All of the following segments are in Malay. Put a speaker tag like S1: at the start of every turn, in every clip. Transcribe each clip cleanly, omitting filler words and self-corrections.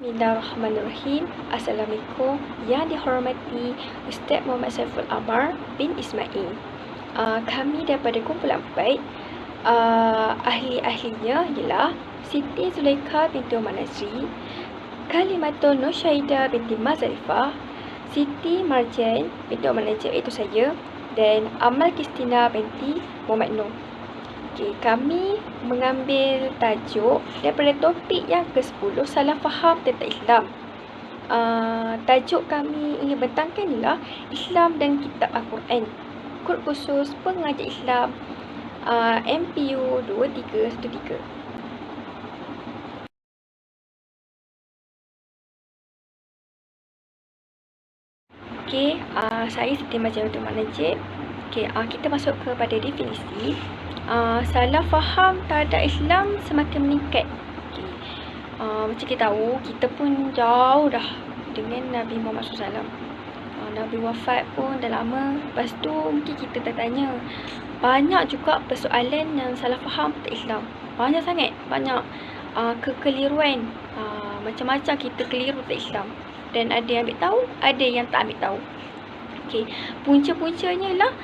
S1: Bismillahirrahmanirrahim. Assalamualaikum yang dihormati Ustaz Muhammad Saiful Amar bin Ismail. Kami daripada kumpulan baik, ahli-ahlinya ialah Siti Zulaikha binti Umar Nazri, Kalimatul Nur Syahidah binti Mazarifah, Siti Marjan binti Umar Najib, itu saya, dan Amal Kristina binti Muhammad Nur. Kami mengambil tajuk daripada topik yang ke-10, salah faham tentang Islam. Tajuk kami ingin bentangkan ialah Islam dan Kitab Al-Quran. Kod khusus pengajar Islam MPU 2313. Saya Siti Marjan binti Muhammad Najib. Kita masuk kepada definisi. Salah faham terhadap Islam semakin meningkat. Macam kita tahu, kita pun jauh dah dengan Nabi Muhammad SAW. Nabi wafat pun dah lama. Lepas tu mungkin kita tertanya, banyak juga persoalan yang salah faham tentang Islam. Banyak sangat, banyak kekeliruan. Macam-macam kita keliru tentang Islam. Dan ada yang ambil tahu, ada yang tak ambil tahu. Punca-puncanya ialah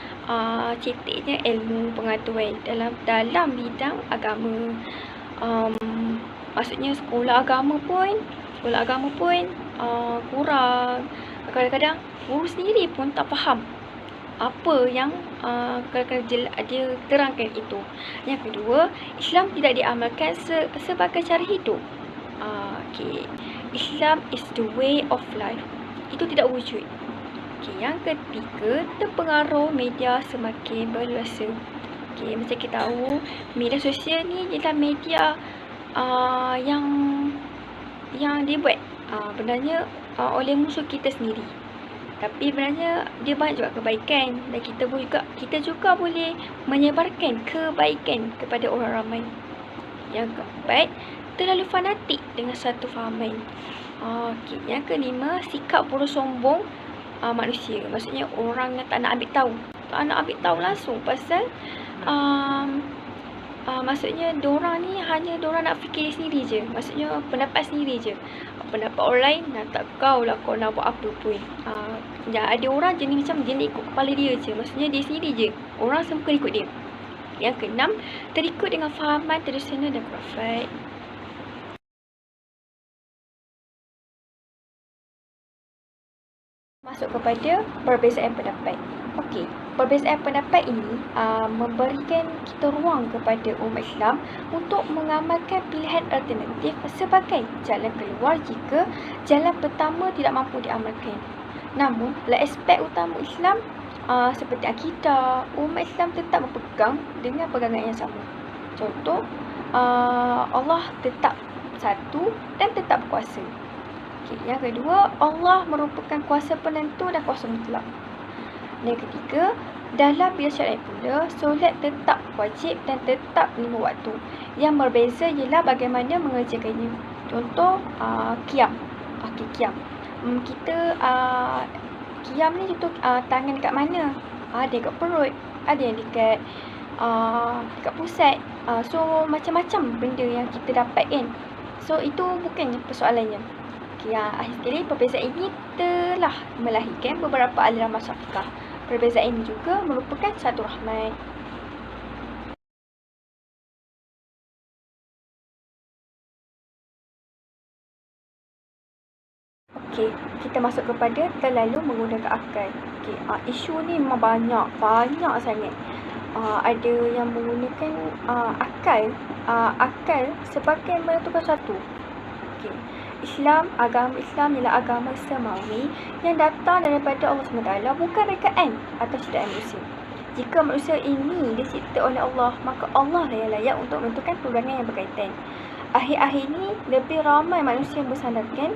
S1: ceteknya ilmu pengetahuan dalam bidang agama. Maksudnya sekolah agama pun kurang. Kadang-kadang guru sendiri pun tak faham apa yang kadang-kadang dia terangkan itu. Yang kedua, Islam tidak diamalkan sebagai cara hidup. Islam is the way of life. Itu tidak wujud. Yang ketiga, terpengaruh media semakin berluasa. Macam kita tahu, media sosial ni ialah media yang dibuat benarnya oleh musuh kita sendiri. Tapi benarnya dia banyak juga kebaikan, dan kita juga boleh menyebarkan kebaikan kepada orang ramai. Yang keempat, terlalu fanatik dengan satu fahaman. Yang kelima, sikap bersombong manusia. Maksudnya orang yang tak nak ambil tahu. Tak nak ambil tahu langsung pasal maksudnya diorang ni hanya diorang nak fikir sendiri je. Maksudnya pendapat sendiri je. Pendapat orang lain tak kau lah kau nak buat apa pun. Ada orang jenis macam dia nak ikut kepala dia je. Maksudnya dia sendiri je. Orang semua ikut dia. Yang keenam, terikut dengan fahaman tradisional dan khurafat. Masuk kepada perbezaan pendapat. Perbezaan pendapat ini memberikan kita ruang kepada umat Islam untuk mengamalkan pilihan alternatif sebagai jalan keluar jika jalan pertama tidak mampu diamalkan. Namun, dalam aspek utama Islam seperti akidah, umat Islam tetap berpegang dengan pegangan yang sama. Contoh, Allah tetap satu dan tetap berkuasa. Yang kedua, Allah merupakan kuasa penentu dan kuasa mutlak. Yang ketiga, dalam bidang syariat pula, solat tetap wajib dan tetap 5 waktu. Yang berbeza ialah bagaimana mengerjakannya. Contoh, qiyam. Qiyam. Kita qiyam ni contoh tangan dekat mana? Ada dekat perut, ada yang dekat pusat. So macam-macam benda yang kita dapat kan. So itu bukan persoalannya. Akhir sekali, perbezaan ini telah melahirkan beberapa aliran mazhab fiqh. Perbezaan ini juga merupakan satu rahmat. Kita masuk kepada terlalu menggunakan akal. Isu ni memang banyak sangat. Ada yang menggunakan akal sebagai menentukan satu. Agama Islam ialah agama semawi yang datang daripada Allah SWT, bukan rekaan atau ciptaan manusia. Jika manusia ini dicipta oleh Allah, maka Allah lah yang layak untuk menentukan pegangan yang berkaitan. Akhir-akhir ini, lebih ramai manusia yang bersandarkan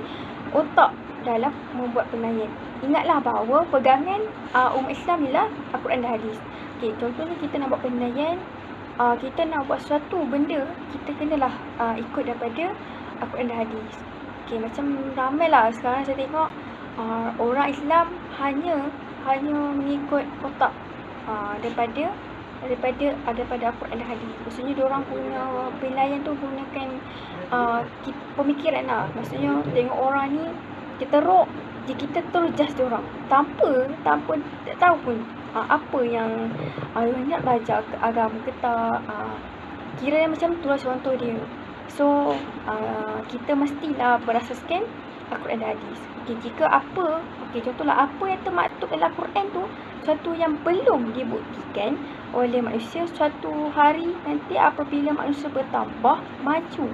S1: otak dalam membuat penilaian. Ingatlah bahawa pegangan umat Islam ialah Al-Quran dan Hadis. Contohnya kita nak buat penilaian, kita nak buat suatu benda, kita kenalah ikut daripada Al-Quran dan Hadis. Macam ramai lah sekarang saya tengok orang Islam hanya mengikut otak daripada daripada Al-Quran dan hadis. Maksudnya diorang punya penilaian tu gunakan pemikiran lah. Maksudnya tengok orang ni kita teruk, je kita terus judge diorang tanpa tak tahu pun apa yang nak belajar agama ke tak. Kira macam tu lah contoh dia. So kita mestilah berasaskan Al-Quran dan hadis. Jika contohlah apa yang termaktub dalam Al-Quran tu suatu yang belum dibuktikan oleh manusia, suatu hari nanti apabila manusia bertambah maju,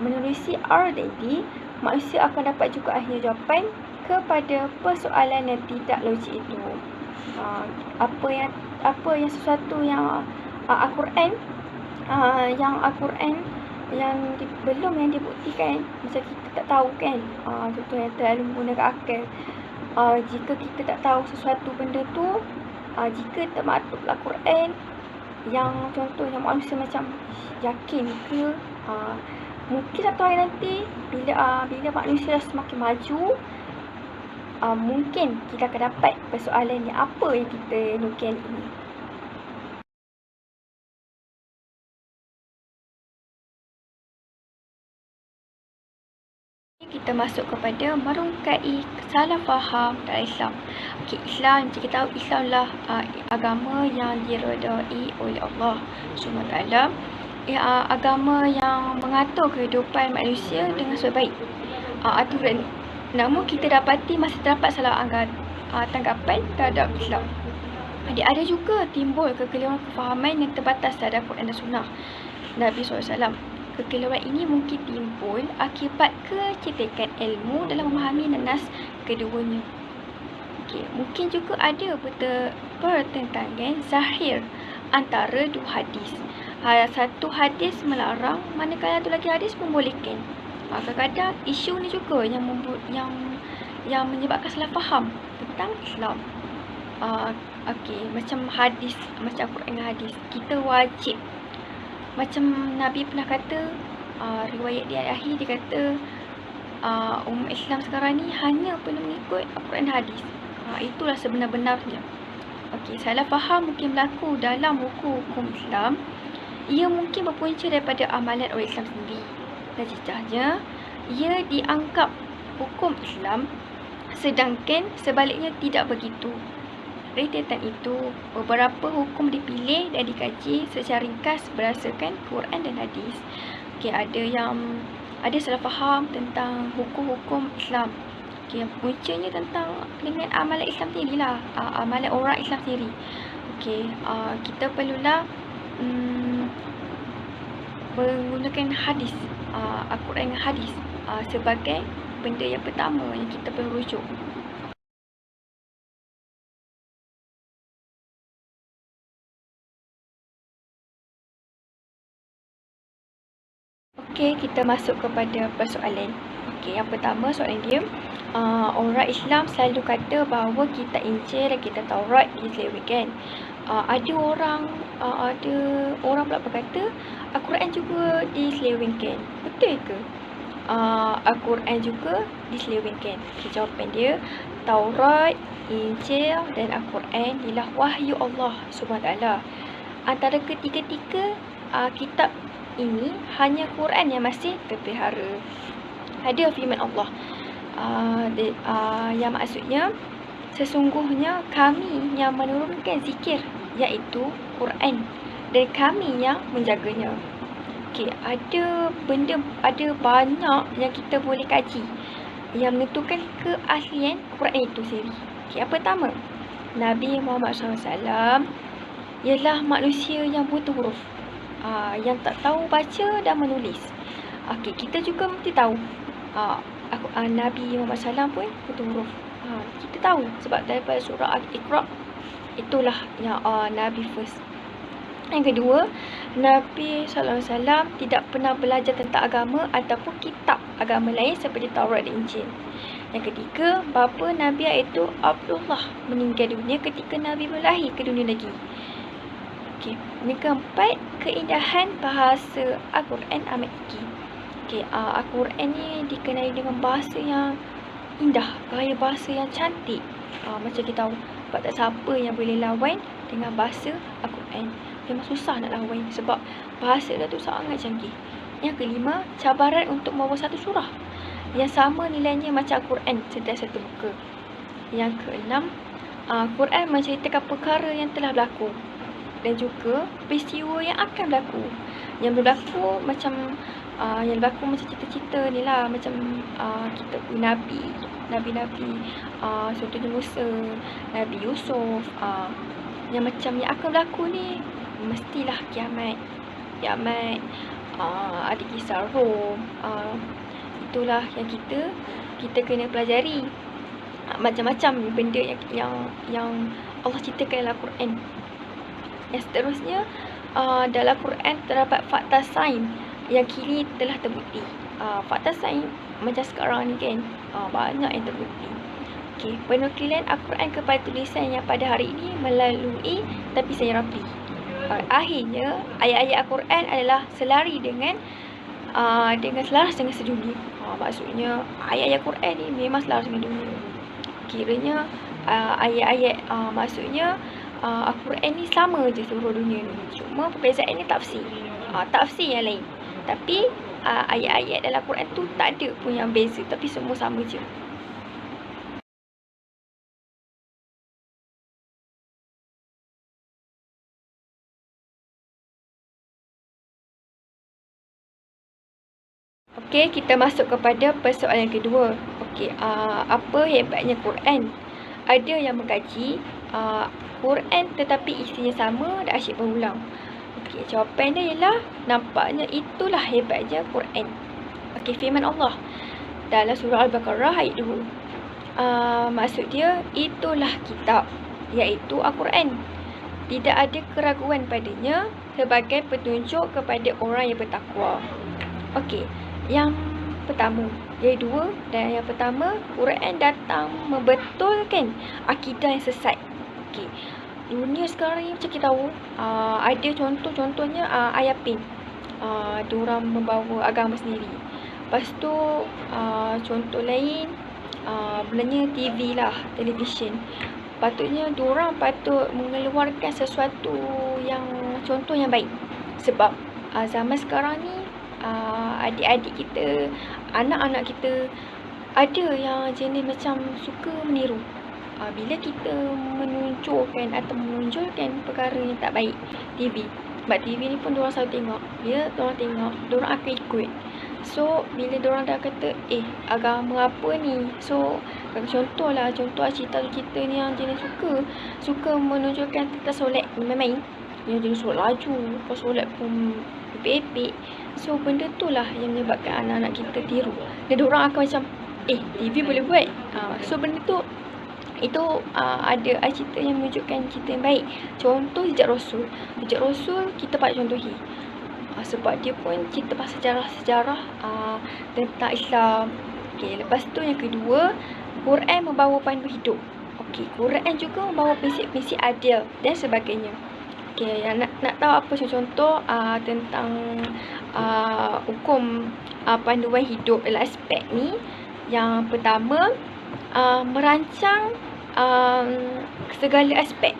S1: menerusi R dan D, manusia akan dapat juga akhirnya jawapan kepada persoalan yang tidak logik itu. Apa yang sesuatu yang Al-Quran yang belum yang dibuktikan, macam kita tak tahu kan, contoh yang terlalu menggunakan akal. Jika kita tak tahu sesuatu benda tu, jika termaktub Al-Quran yang contoh yang manusia macam yakin ke, mungkin satu hari nanti bila manusia semakin maju, mungkin kita akan dapat persoalan yang apa yang kita nukil ini. Kita masuk kepada merungkai salah faham dalam Islam. Islam, kita tahu Islam lah agama yang diredai oleh Allah SWT. Agama yang mengatur kehidupan manusia dengan sebaik aturan. Namun kita dapati masih terdapat salah tanggapan terhadap Islam. Ada juga timbul kekeliruan kefahaman yang terbatas terhadap Quran dan Sunnah Nabi SAW. Kekeliruan ini mungkin timbul akibat kecekakan ilmu dalam memahami nas keduanya. Mungkin juga ada pertentangan zahir antara dua hadis. Satu hadis melarang, manakala satu lagi hadis membolehkan. Kadang-kadang isu ni juga yang menyebabkan salah faham tentang Islam. Macam hadis, macam Al-Quran dengan hadis, kita wajib. Macam Nabi pernah kata, riwayat dia akhir dia kata, umat Islam sekarang ni hanya perlu mengikut Al-Quran dan hadis. Itulah sebenar-benarnya. Salah faham mungkin berlaku dalam hukum Islam. Ia mungkin berpunca daripada amalan orang Islam sendiri. Najisahnya, ia dianggap hukum Islam, sedangkan sebaliknya tidak begitu. Rentetan itu, beberapa hukum dipilih dan dikaji secara ringkas berdasarkan Quran dan hadis. Ada salah faham tentang hukum-hukum Islam. Puncanya tentang dengan amalan Islam sendiri lah, amalan orang Islam sendiri. Kita perlulah menggunakan hadis, Al-Quran dan hadis sebagai benda yang pertama yang kita perlu rujuk. Kita masuk kepada persoalan. Yang pertama soalan dia, orang Islam selalu kata bahawa kitab Injil dan kitab Taurat diselewengkan. Ada orang pula berkata Al-Quran juga diselewengkan. Betul ke? Al-Quran juga diselewengkan. Jawapan dia, Taurat, Injil dan Al-Quran ialah wahyu Allah SWT. Antara ketiga-tiga kitab ini hanya Quran yang masih terpelihara. Ada firman Allah yang maksudnya, sesungguhnya kami yang menurunkan zikir, iaitu Quran, dan kami yang menjaganya. Ada banyak yang kita boleh kaji yang menentukan keaslian Quran itu sendiri. Yang pertama, Nabi Muhammad SAW ialah manusia yang buta huruf, yang tak tahu baca dan menulis. Kita juga mesti tahu Nabi Muhammad SAW pun buta huruf. Kita tahu sebab daripada surah Al-Iqra, itulah yang Nabi first. Yang kedua, Nabi SAW tidak pernah belajar tentang agama ataupun kitab agama lain seperti Taurat dan Injil. Yang ketiga, bapa Nabi iaitu Abdullah meninggal dunia ketika Nabi berlahir ke dunia lagi. Yang keempat, keindahan bahasa Al-Quran amat tinggi. Al-Quran ni dikenali dengan bahasa yang indah, gaya bahasa yang cantik. Macam kita tahu Sebab tak siapa yang boleh lawan dengan bahasa Al-Quran. Memang susah nak lawan sebab bahasa dia tu sangat canggih. Yang kelima, cabaran untuk membawa satu surah yang sama nilainya macam Al-Quran setiap satu muka. Yang keenam, Quran menceritakan perkara yang telah berlaku dan juga peristiwa yang akan berlaku. Yang berlaku macam cerita-cerita ni lah, macam kita punya Nabi-Nabi, contohnya Musa, Nabi Yusuf, yang macam yang akan berlaku ni mestilah kiamat, ada kisah Rom, itulah yang kita kena pelajari. Macam-macam benda yang Allah ceritakan dalam Quran. Yang seterusnya, dalam Quran terdapat fakta sains yang kini telah terbukti. Fakta sains macam sekarang ni kan, banyak yang terbukti. Okey, penuklian Al-Quran kepada tulisan yang pada hari ini melalui tapisan yang rapi. Akhirnya, ayat-ayat Al-Quran adalah selari dengan selaras dengan sedunia. Maksudnya, ayat-ayat Quran ni memang selaras dengan dunia. Kiranya, ayat-ayat, maksudnya, Al-Quran ni sama je seluruh dunia ni. Cuma perbezaan ni tafsir. Tafsir yang lain. Tapi, ayat-ayat dalam Quran tu tak ada pun yang beza. Tapi semua sama je. Okey, kita masuk kepada persoalan yang kedua. Okey, apa hebatnya Quran? Ada yang mengkaji Quran tetapi isinya sama dan asyik berulang. Okey, jawapan dia ialah nampaknya itulah hebatnya Quran. Okey, firman Allah dalam surah Al-Baqarah ayat 2. Maksud dia, itulah kitab, iaitu Al-Quran. Tidak ada keraguan padanya sebagai petunjuk kepada orang yang bertakwa. Okey, yang pertama, yang kedua dan yang pertama, Quran datang membetulkan akidah yang sesat. Okey, dunia sekarang ni macam kita tahu, ada contohnya Ayapin. Diorang membawa agama sendiri. Lepas tu, contoh lain, sebenarnya TV lah, televisyen. Patutnya diorang patut mengeluarkan sesuatu yang contoh yang baik. Sebab zaman sekarang ni, adik-adik kita, anak-anak kita ada yang jenis macam suka meniru. Bila kita menunjukkan atau menunjukkan perkara yang tak baik TV, sebab TV ni pun diorang selalu tengok. Bila diorang tengok, diorang akan ikut. So, bila diorang dah kata, agama apa ni? So, contoh cerita-cerita ni yang jenis suka menunjukkan tentang solat main-main. Yang jenis solat laju, lepas solat pun epek-epek. So, benda tu lah yang menyebabkan anak-anak kita tiru. Dan diorang akan macam, TV boleh buat. So, benda tu, itu ada cerita yang menunjukkan cerita yang baik. Contoh Jejak Rasul. Jejak Rasul kita patut contohi. Sebab dia pun cerita pasal sejarah tentang Islam. Okey, lepas tu yang kedua, Quran membawa pandu hidup. Okey, Quran juga membawa prinsip-prinsip adil dan sebagainya. Okey, yang nak tahu apa contoh tentang hukum panduan hidup dalam aspek ni. Yang pertama, merancang segala aspek.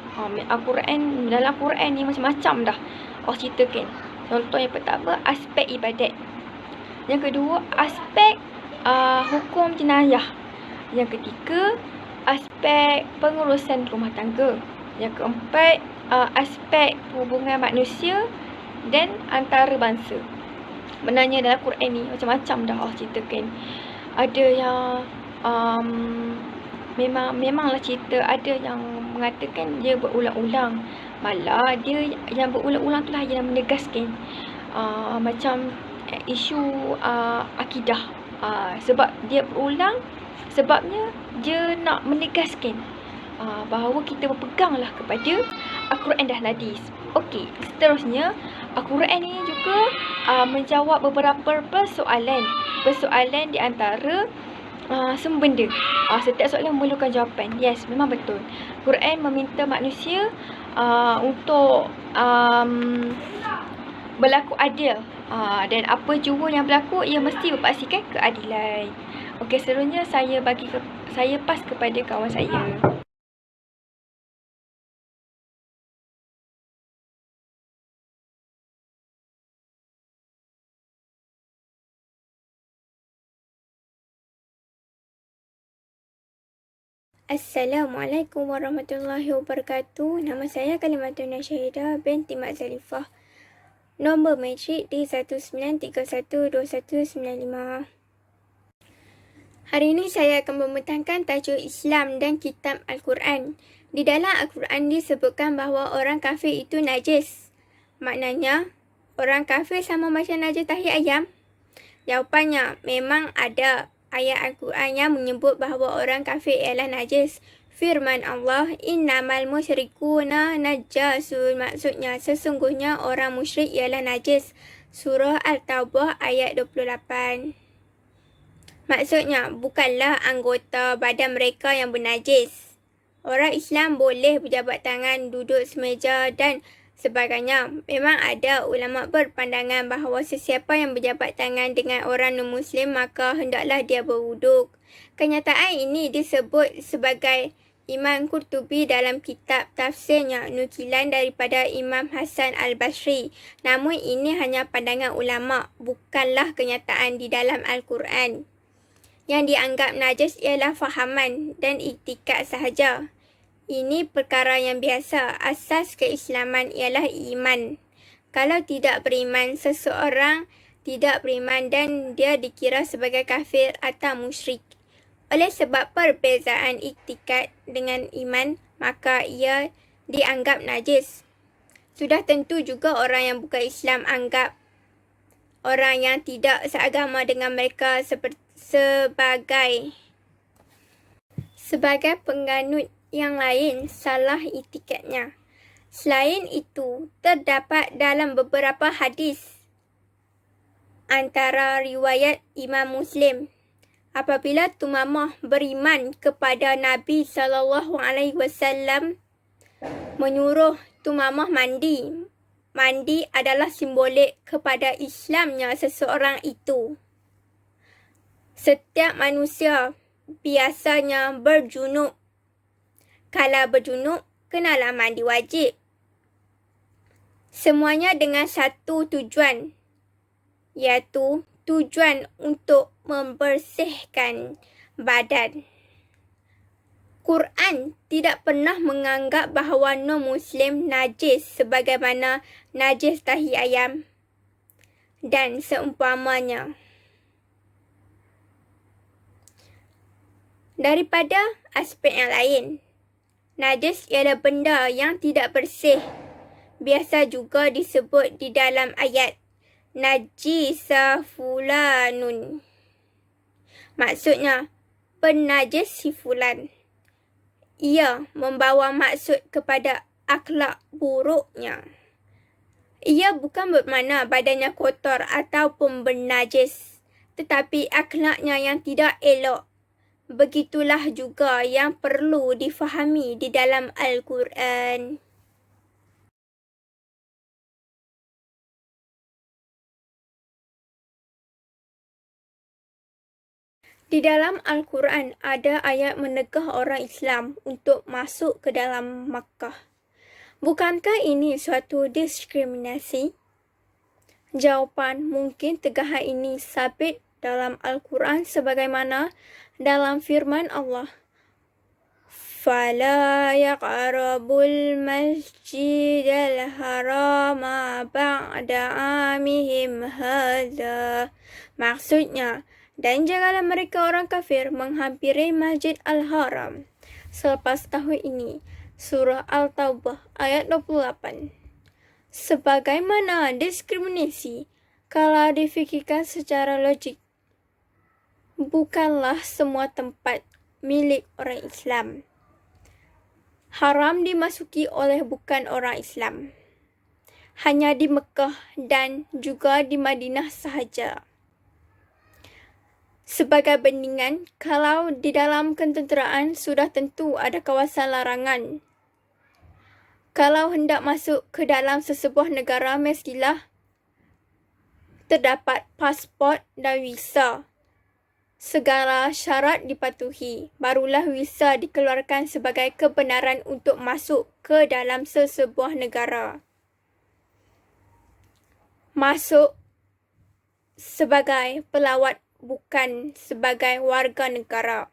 S1: Dalam Quran ni macam-macam dah Allah ceritakan. Contoh yang pertama, aspek ibadat. Yang kedua, aspek hukum jenayah. Yang ketiga, aspek pengurusan rumah tangga. Yang keempat, aspek hubungan manusia dan antarabangsa. Sebenarnya dalam Quran ni macam-macam dah Allah ceritakan. Ada yang memanglah cerita, ada yang mengatakan dia berulang-ulang. Malah dia yang berulang-ulang tu lah yang menegaskan macam isu akidah. Sebab dia berulang, sebabnya dia nak menegaskan bahawa kita berpeganglah kepada Al-Quran dan hadis. Okey, seterusnya Al-Quran ini juga menjawab beberapa persoalan di antara semua benda. Setiap soalan memerlukan jawapan. Yes, memang betul. Quran meminta manusia untuk berlaku adil. Dan apa jua yang berlaku, ia mesti berpaksikan keadilan. Okey, seterusnya saya pas kepada kawan saya.
S2: Assalamualaikum warahmatullahi wabarakatuh. Nama saya Kalimatun Nasyahidah binti Mak Zalifah. Nombor matrik D19312195. Hari ini saya akan membentangkan tajuk Islam dan Kitab Al-Quran. Di dalam Al-Quran disebutkan bahawa orang kafir itu najis. Maknanya, orang kafir sama macam najis tahi ayam? Jawapannya, memang ada ayat Al-Quran yang menyebut bahawa orang kafir ialah najis. Firman Allah, innamal musyrikuna najasun. Maksudnya, sesungguhnya orang musyrik ialah najis. Surah Al-Taubah ayat 28. Maksudnya, bukanlah anggota badan mereka yang bernajis. Orang Islam boleh berjabat tangan, duduk semeja dan sebagainya. Memang ada ulama berpandangan bahawa sesiapa yang berjabat tangan dengan orang non-Muslim maka hendaklah dia berwuduk. Kenyataan ini disebut sebagai Imam Qurtubi dalam kitab tafsirnya, nukilan daripada Imam Hasan Al-Basri. Namun ini hanya pandangan ulama, bukanlah kenyataan di dalam Al-Quran. Yang dianggap najis ialah fahaman dan iktikad sahaja. Ini perkara yang biasa. Asas keislaman ialah iman. Kalau tidak beriman, seseorang tidak beriman dan dia dikira sebagai kafir atau musyrik. Oleh sebab perbezaan iktikad dengan iman, maka ia dianggap najis. Sudah tentu juga orang yang bukan Islam anggap orang yang tidak seagama dengan mereka sebagai penganut yang lain salah itikadnya. Selain itu, terdapat dalam beberapa hadis antara riwayat Imam Muslim, apabila Tumamah beriman kepada Nabi SAW menyuruh Tumamah mandi. Mandi adalah simbolik kepada Islamnya seseorang itu. Setiap manusia biasanya berjunub. Kalau berjunub, kenalah mandi wajib. Semuanya dengan satu tujuan, iaitu tujuan untuk membersihkan badan. Quran tidak pernah menganggap bahawa non-Muslim najis sebagaimana najis tahi ayam dan seumpamanya. Daripada aspek yang lain, najis ialah benda yang tidak bersih. Biasa juga disebut di dalam ayat, najisa fulanun. Maksudnya, penajis si fulan. Ia membawa maksud kepada akhlak buruknya. Ia bukan bermakna badannya kotor ataupun bernajis, tetapi akhlaknya yang tidak elok. Begitulah juga yang perlu difahami di dalam Al-Quran. Di dalam Al-Quran ada ayat menegah orang Islam untuk masuk ke dalam Makkah. Bukankah ini suatu diskriminasi? Jawapan, mungkin tegahan ini sabit dalam Al-Quran sebagaimana dalam firman Allah, فَلَا يَقْرَبُوا الْمَسْجِدَ الْحَرَامَ بَعْدَ عَامِهِمْ هَذَا. Maksudnya, dan janganlah mereka orang kafir menghampiri Masjid Al-Haram selepas tahun ini. Surah Al-Taubah ayat 28. Sebagaimana diskriminasi, kalau difikirkan secara logik, bukanlah semua tempat milik orang Islam. Haram dimasuki oleh bukan orang Islam. Hanya di Mekah dan juga di Madinah sahaja. Sebagai bandingan, kalau di dalam ketenteraan sudah tentu ada kawasan larangan. Kalau hendak masuk ke dalam sesebuah negara, mestilah terdapat pasport dan visa. Segala syarat dipatuhi, barulah visa dikeluarkan sebagai kebenaran untuk masuk ke dalam sesebuah negara. Masuk sebagai pelawat, bukan sebagai warga negara.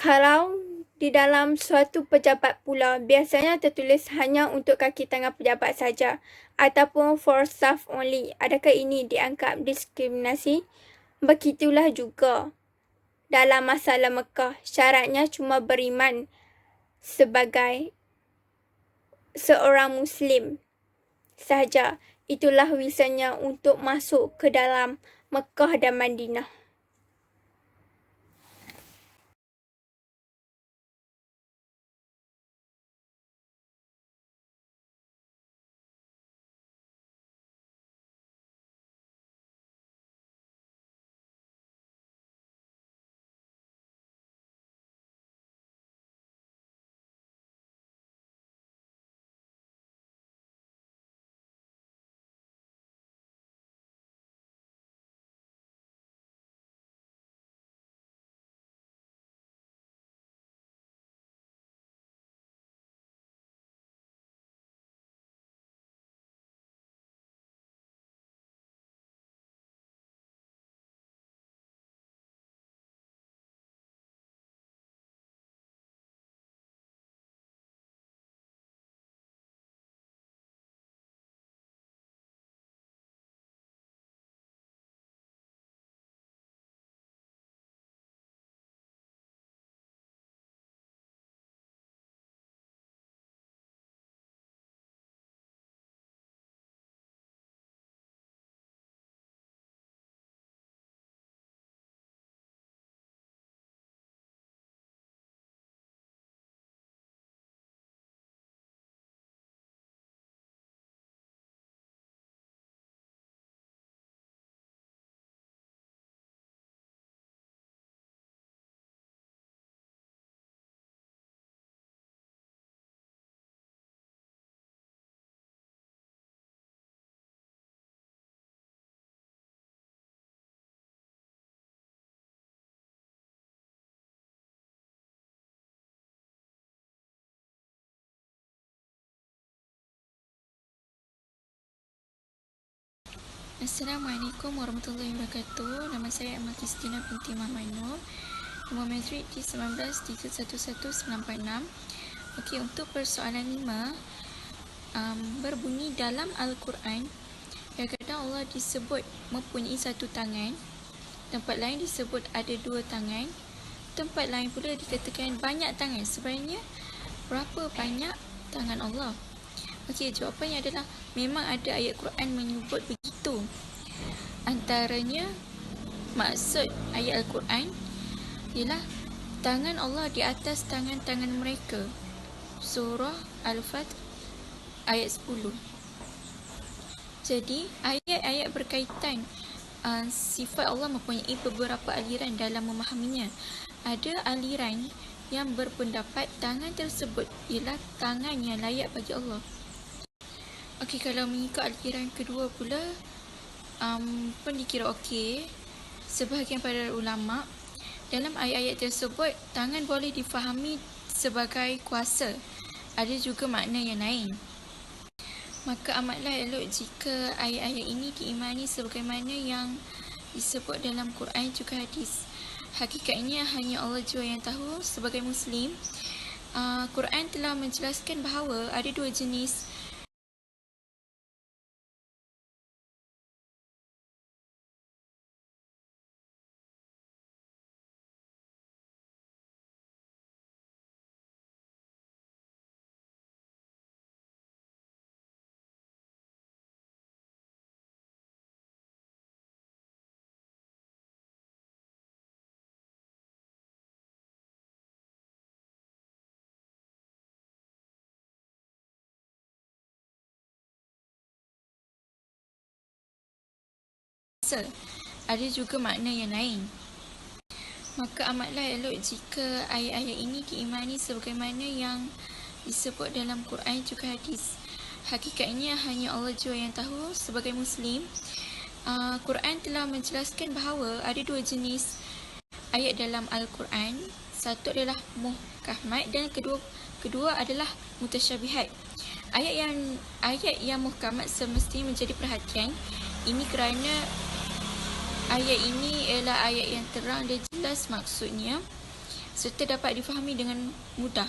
S2: Kalau di dalam suatu pejabat pula, biasanya tertulis hanya untuk kaki tangan pejabat saja ataupun for staff only. Adakah ini dianggap diskriminasi? Begitulah juga dalam masalah Mekah, syaratnya cuma beriman sebagai seorang Muslim sahaja. Itulah visanya untuk masuk ke dalam Mekah dan Madinah.
S3: Assalamualaikum warahmatullahi wabarakatuh. Nama saya Amal Kristina binti Muhammad Nur. Nombor matrik di 19311946. Okey, untuk persoalan 5, berbunyi dalam Al-Quran, kadang-kadang Allah disebut mempunyai satu tangan, tempat lain disebut ada dua tangan, tempat lain pula dikatakan banyak tangan. Sebenarnya berapa banyak tangan Allah? Okey, jawapannya adalah memang ada ayat Quran menyebut begitu. Antaranya maksud ayat Al-Quran ialah tangan Allah di atas tangan-tangan mereka. Surah Al-Fath ayat 10. Jadi ayat-ayat berkaitan sifat Allah mempunyai beberapa aliran dalam memahaminya. Ada aliran yang berpendapat tangan tersebut ialah tangan yang layak bagi Allah. Okey, kalau mengikut aliran kedua pula pun dikira okey. Sebahagian para ulama dalam ayat-ayat tersebut, tangan boleh difahami sebagai kuasa. Ada juga makna yang lain. Maka amatlah elok jika ayat-ayat ini diimani sebagaimana yang disebut dalam Quran juga hadis. Hakikatnya hanya Allah jua yang tahu. Sebagai Muslim, Quran telah menjelaskan bahawa ada dua jenis ada juga makna yang lain. Maka amatlah elok jika ayat-ayat ini diimani sebagaimana yang disebut dalam Quran juga hadis. Hakikatnya hanya Allah jua yang tahu. Sebagai Muslim, Quran telah menjelaskan bahawa ada dua jenis ayat dalam Al-Quran. Satu adalah muhkamat dan kedua adalah mutasyabihat. Ayat yang muhkamat semestinya menjadi perhatian. Ini kerana ayat ini ialah ayat yang terang dan jelas maksudnya. serta dapat difahami dengan mudah.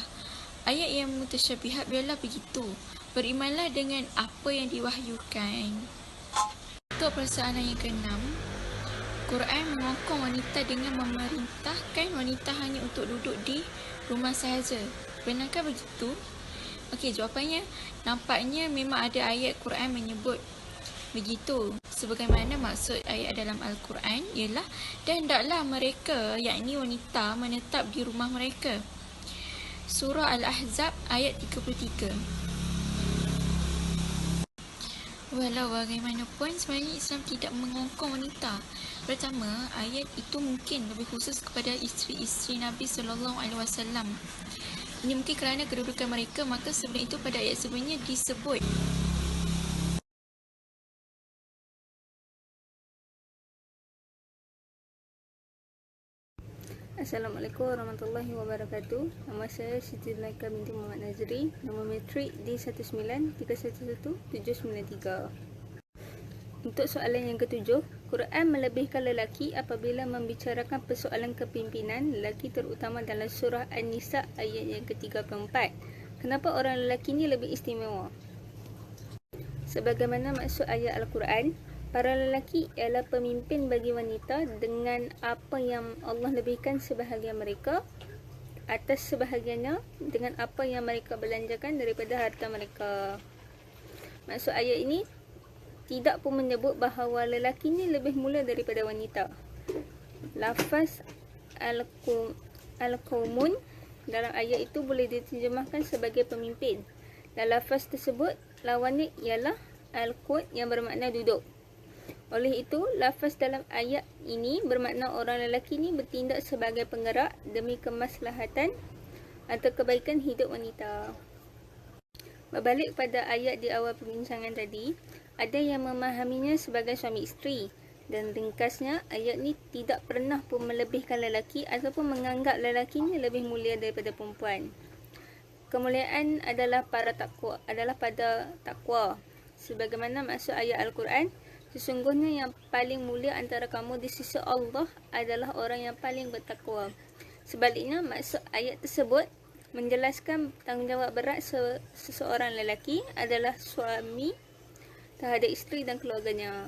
S3: Ayat yang mutasyabihat biarlah begitu. Berimanlah dengan apa yang diwahyukan. Untuk persoalan yang ke-6, Quran mengongkong wanita dengan memerintahkan wanita hanya untuk duduk di rumah sahaja. Benarkah begitu? Okey, jawapannya nampaknya memang ada ayat Quran menyebut begitu. Sebagaimana maksud ayat dalam Al-Quran ialah, dan hendaklah mereka, yakni wanita, menetap di rumah mereka. Surah Al-Ahzab ayat 33. Walau bagaimanapun, sebenarnya Islam tidak mengongkong wanita. Pertama, ayat itu mungkin lebih khusus kepada isteri-isteri Nabi SAW. Ini mungkin kerana kedudukan mereka, maka sebelum itu pada ayat sebelumnya disebut.
S4: Assalamualaikum warahmatullahi wabarakatuh. Nama saya Siti Zulaikha binti Muhammad Nazri. Nombor metrik D1931793. Untuk soalan yang ketujuh, Quran melebihkan lelaki apabila membicarakan persoalan kepimpinan lelaki, terutama dalam surah An-Nisa ayat yang ke-34. Kenapa orang lelaki ni lebih istimewa? Sebagaimana maksud ayat Al-Quran, para lelaki ialah pemimpin bagi wanita dengan apa yang Allah lebihkan sebahagian mereka atas sebahagiannya dengan apa yang mereka belanjakan daripada harta mereka. Maksud ayat ini tidak pun menyebut bahawa lelaki ni lebih mulia daripada wanita. Lafaz Al-Qawmun dalam ayat itu boleh diterjemahkan sebagai pemimpin, dan lafaz tersebut lawannya ialah Al-Qud yang bermakna duduk. Oleh itu, lafaz dalam ayat ini bermakna orang lelaki ni bertindak sebagai penggerak demi kemaslahatan atau kebaikan hidup wanita. Berbalik pada ayat di awal perbincangan tadi, ada yang memahaminya sebagai suami isteri, dan ringkasnya ayat ni tidak pernah pun melebihkan lelaki ataupun menganggap lelaki ni lebih mulia daripada perempuan. Kemuliaan adalah pada takwa. Sebagaimana maksud ayat Al-Quran, sesungguhnya yang paling mulia antara kamu di sisi Allah adalah orang yang paling bertakwa. Sebaliknya, maksud ayat tersebut menjelaskan tanggungjawab berat seseorang lelaki adalah suami terhadap isteri dan keluarganya.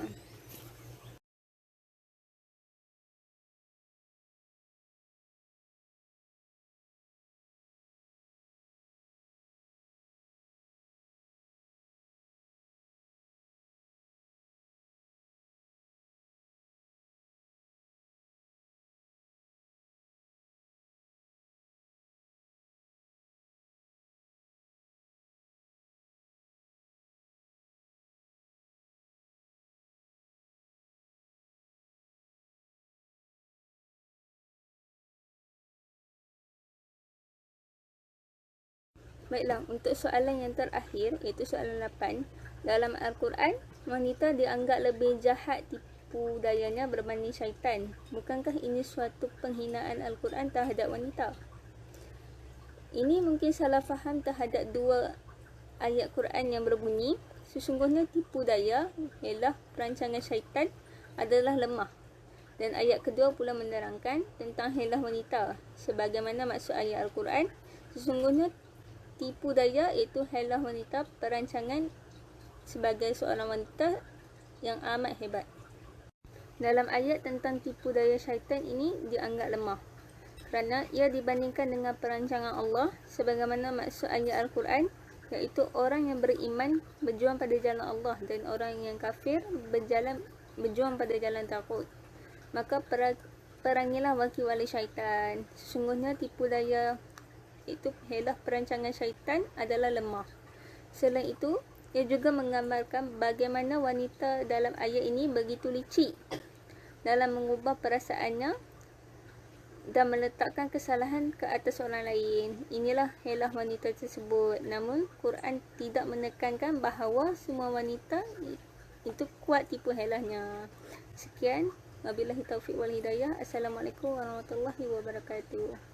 S4: Baiklah, untuk soalan yang terakhir, iaitu soalan 8. Dalam Al-Quran, wanita dianggap lebih jahat tipu dayanya berbanding syaitan. Bukankah ini suatu penghinaan Al-Quran terhadap wanita? Ini mungkin salah faham terhadap dua ayat Quran yang berbunyi, sesungguhnya tipu daya ialah perancangan syaitan adalah lemah. Dan ayat kedua pula menerangkan tentang helah wanita. Sebagaimana maksud ayat Al-Quran, sesungguhnya tipu daya iaitu helah wanita, perancangan sebagai seorang wanita yang amat hebat. Dalam ayat tentang tipu daya syaitan ini dianggap lemah kerana ia dibandingkan dengan perancangan Allah, sebagaimana maksud ayat Al-Quran, iaitu orang yang beriman berjuang pada jalan Allah dan orang yang kafir berjuang pada jalan takut. Maka perangilah waki-wali syaitan. Sesungguhnya tipu daya itu helah perancangan syaitan adalah lemah. Selain itu, ia juga menggambarkan bagaimana wanita dalam ayat ini begitu licik dalam mengubah perasaannya dan meletakkan kesalahan ke atas orang lain. Inilah helah wanita tersebut. Namun, Quran tidak menekankan bahawa semua wanita itu kuat tipu helahnya. Sekian. Wabillahi taufiq wal hidayah. Assalamualaikum warahmatullahi wabarakatuh.